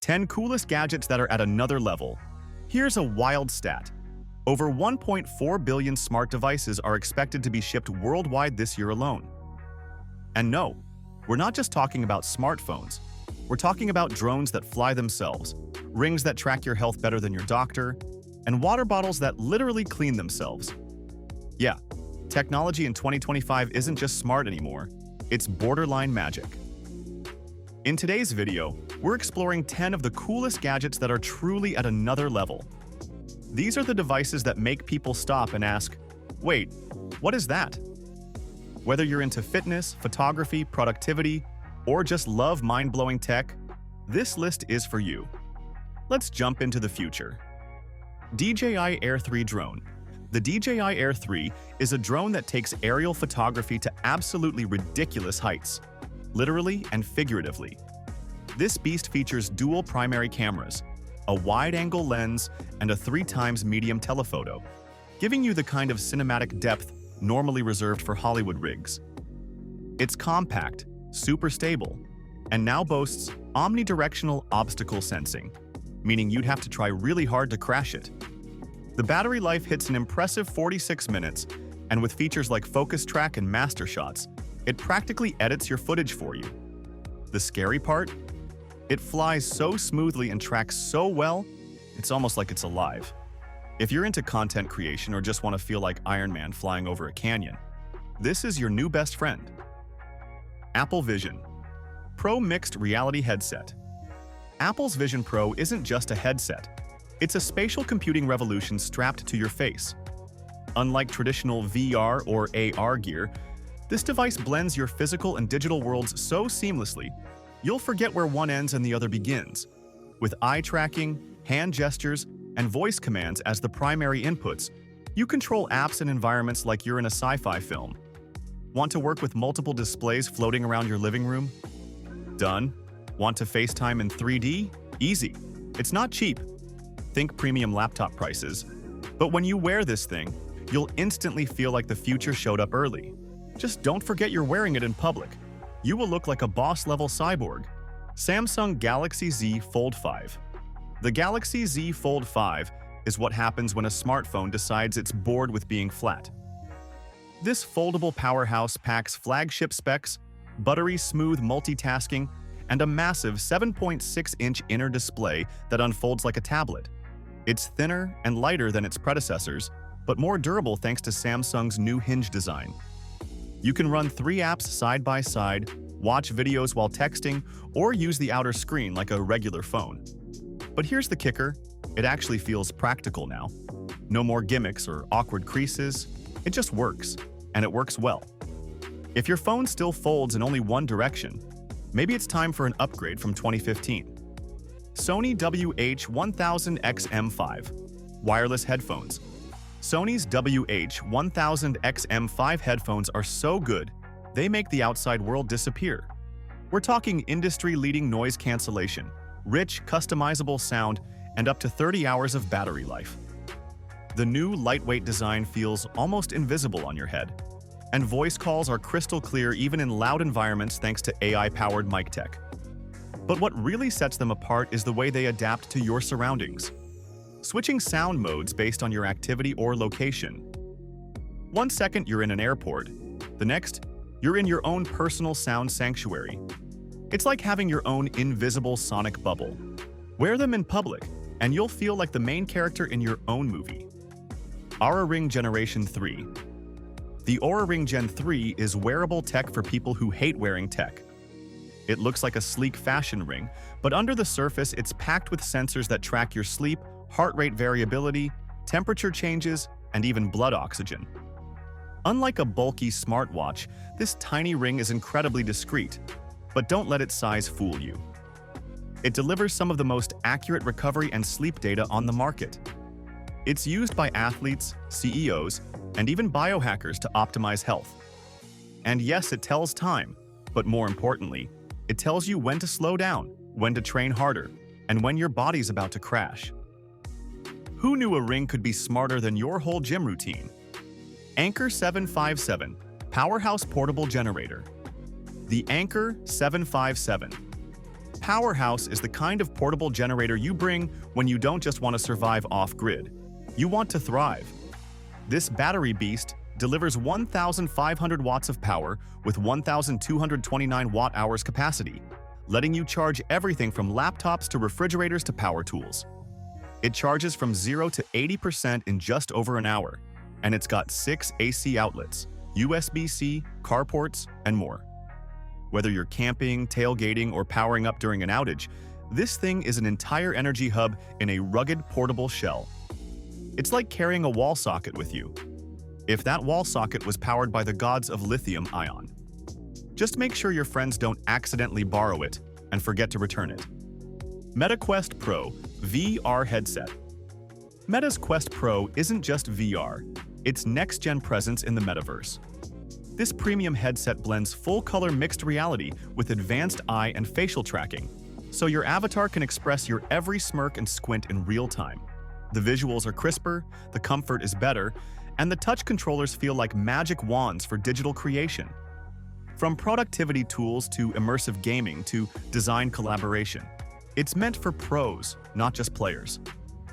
10 coolest gadgets that are at another level. Here's a wild stat. Over 1.4 billion smart devices are expected to be shipped worldwide this year alone. And no, we're not just talking about smartphones. We're talking about drones that fly themselves, rings that track your health better than your doctor, and water bottles that literally clean themselves. Yeah, technology in 2025 isn't just smart anymore, it's borderline magic. In today's video, we're exploring 10 of the coolest gadgets that are truly at another level. These are the devices that make people stop and ask, wait, what is that? Whether you're into fitness, photography, productivity, or just love mind-blowing tech, this list is for you. Let's jump into the future. DJI Air 3 drone. The DJI Air 3 is a drone that takes aerial photography to absolutely ridiculous heights, literally and figuratively. This beast features dual primary cameras, a wide-angle lens, and a 3x medium telephoto, giving you the kind of cinematic depth normally reserved for Hollywood rigs. It's compact, super stable, and now boasts omnidirectional obstacle sensing, meaning you'd have to try really hard to crash it. The battery life hits an impressive 46 minutes, and with features like focus track and master shots, it practically edits your footage for you. The scary part? It flies so smoothly and tracks so well, it's almost like it's alive. If you're into content creation or just want to feel like Iron Man flying over a canyon, this is your new best friend. Apple Vision Pro Mixed Reality Headset. Apple's Vision Pro isn't just a headset. It's a spatial computing revolution strapped to your face. Unlike traditional VR or AR gear, this device blends your physical and digital worlds so seamlessly, you'll forget where one ends and the other begins. With eye tracking, hand gestures, and voice commands as the primary inputs, you control apps and environments like you're in a sci-fi film. Want to work with multiple displays floating around your living room? Done. Want to FaceTime in 3D? Easy. It's not cheap. Think premium laptop prices. But when you wear this thing, you'll instantly feel like the future showed up early. Just don't forget you're wearing it in public. You will look like a boss-level cyborg. Samsung Galaxy Z Fold 5. The Galaxy Z Fold 5 is what happens when a smartphone decides it's bored with being flat. This foldable powerhouse packs flagship specs, buttery-smooth multitasking, and a massive 7.6-inch inner display that unfolds like a tablet. It's thinner and lighter than its predecessors, but more durable thanks to Samsung's new hinge design. You can run 3 apps side by side, watch videos while texting, or use the outer screen like a regular phone. But here's the kicker, it actually feels practical now. No more gimmicks or awkward creases, it just works, and it works well. If your phone still folds in only one direction, maybe it's time for an upgrade from 2015. Sony WH-1000XM5 Wireless Headphones. Sony's WH-1000XM5 headphones are so good, they make the outside world disappear. We're talking industry-leading noise cancellation, rich, customizable sound, and up to 30 hours of battery life. The new lightweight design feels almost invisible on your head, and voice calls are crystal clear even in loud environments thanks to AI-powered mic tech. But what really sets them apart is the way they adapt to your surroundings. Switching sound modes based on your activity or location. 1 second you're in an airport, the next, you're in your own personal sound sanctuary. It's like having your own invisible sonic bubble. Wear them in public, and you'll feel like the main character in your own movie. Oura Ring Generation 3. The Oura Ring Gen 3 is wearable tech for people who hate wearing tech. It looks like a sleek fashion ring, but under the surface it's packed with sensors that track your sleep, heart rate variability, temperature changes, and even blood oxygen. Unlike a bulky smartwatch, this tiny ring is incredibly discreet, but don't let its size fool you. It delivers some of the most accurate recovery and sleep data on the market. It's used by athletes, CEOs, and even biohackers to optimize health. And yes, it tells time, but more importantly, it tells you when to slow down, when to train harder, and when your body's about to crash. Who knew a ring could be smarter than your whole gym routine? Anker 757 Powerhouse Portable Generator. The Anker 757 powerhouse is the kind of portable generator you bring when you don't just want to survive off-grid. You want to thrive. This battery beast delivers 1,500 watts of power with 1,229 watt-hours capacity, letting you charge everything from laptops to refrigerators to power tools. It charges from 0 to 80% in just over an hour, and it's got 6 AC outlets, USB-C, carports, and more. Whether you're camping, tailgating, or powering up during an outage, this thing is an entire energy hub in a rugged portable shell. It's like carrying a wall socket with you. If that wall socket was powered by the gods of lithium-ion. Just make sure your friends don't accidentally borrow it and forget to return it. Meta Quest Pro VR Headset. Meta's Quest Pro isn't just VR, it's next-gen presence in the metaverse. This premium headset blends full-color mixed reality with advanced eye and facial tracking, so your avatar can express your every smirk and squint in real time. The visuals are crisper, the comfort is better, and the touch controllers feel like magic wands for digital creation. From productivity tools to immersive gaming to design collaboration, it's meant for pros, not just players.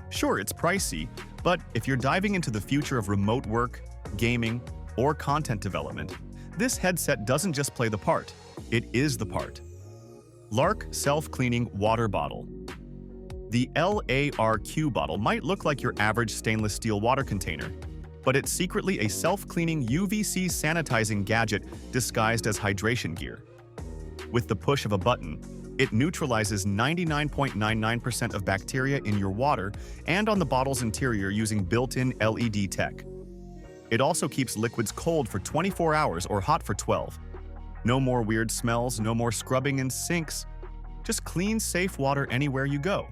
Sure, it's pricey, but if you're diving into the future of remote work, gaming, or content development, this headset doesn't just play the part, it is the part. LARQ Self-Cleaning Water Bottle. The LARQ bottle might look like your average stainless steel water container, but it's secretly a self-cleaning UVC sanitizing gadget disguised as hydration gear. With the push of a button, it neutralizes 99.99% of bacteria in your water and on the bottle's interior using built-in LED tech. It also keeps liquids cold for 24 hours or hot for 12. No more weird smells, no more scrubbing in sinks. Just clean, safe water anywhere you go.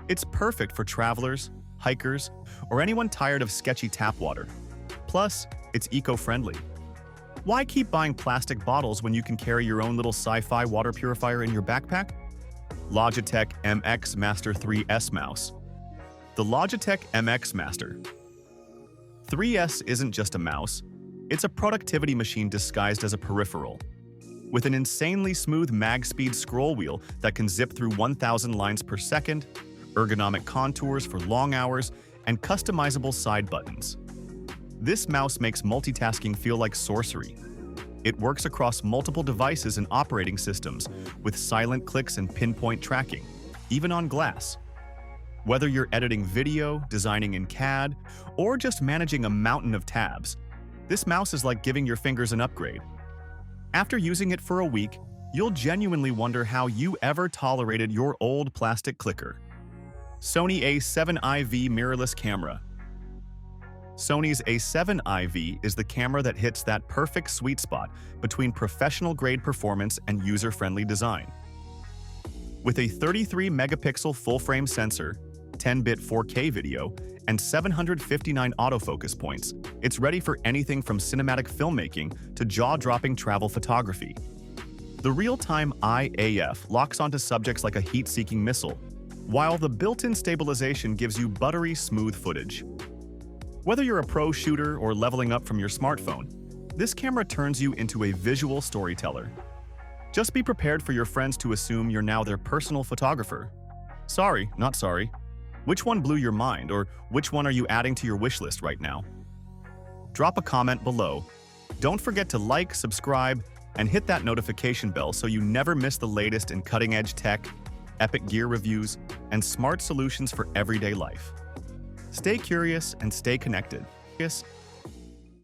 It's perfect for travelers, hikers, or anyone tired of sketchy tap water. Plus, it's eco-friendly. Why keep buying plastic bottles when you can carry your own little sci-fi water purifier in your backpack? Logitech MX Master 3S Mouse. The Logitech MX Master 3S isn't just a mouse, it's a productivity machine disguised as a peripheral. With an insanely smooth mag-speed scroll wheel that can zip through 1,000 lines per second, ergonomic contours for long hours, and customizable side buttons. This mouse makes multitasking feel like sorcery. It works across multiple devices and operating systems, with silent clicks and pinpoint tracking, even on glass. Whether you're editing video, designing in CAD, or just managing a mountain of tabs, this mouse is like giving your fingers an upgrade. After using it for a week, you'll genuinely wonder how you ever tolerated your old plastic clicker. Sony A7IV Mirrorless Camera. Sony's A7IV is the camera that hits that perfect sweet spot between professional-grade performance and user-friendly design. With a 33-megapixel full-frame sensor, 10-bit 4K video, and 759 autofocus points, it's ready for anything from cinematic filmmaking to jaw-dropping travel photography. The real-time IAF locks onto subjects like a heat-seeking missile, while the built-in stabilization gives you buttery, smooth footage. Whether you're a pro shooter or leveling up from your smartphone, this camera turns you into a visual storyteller. Just be prepared for your friends to assume you're now their personal photographer. Sorry, not sorry. Which one blew your mind, or which one are you adding to your wish list right now? Drop a comment below. Don't forget to like, subscribe, and hit that notification bell so you never miss the latest in cutting-edge tech, epic gear reviews, and smart solutions for everyday life. Stay curious and stay connected.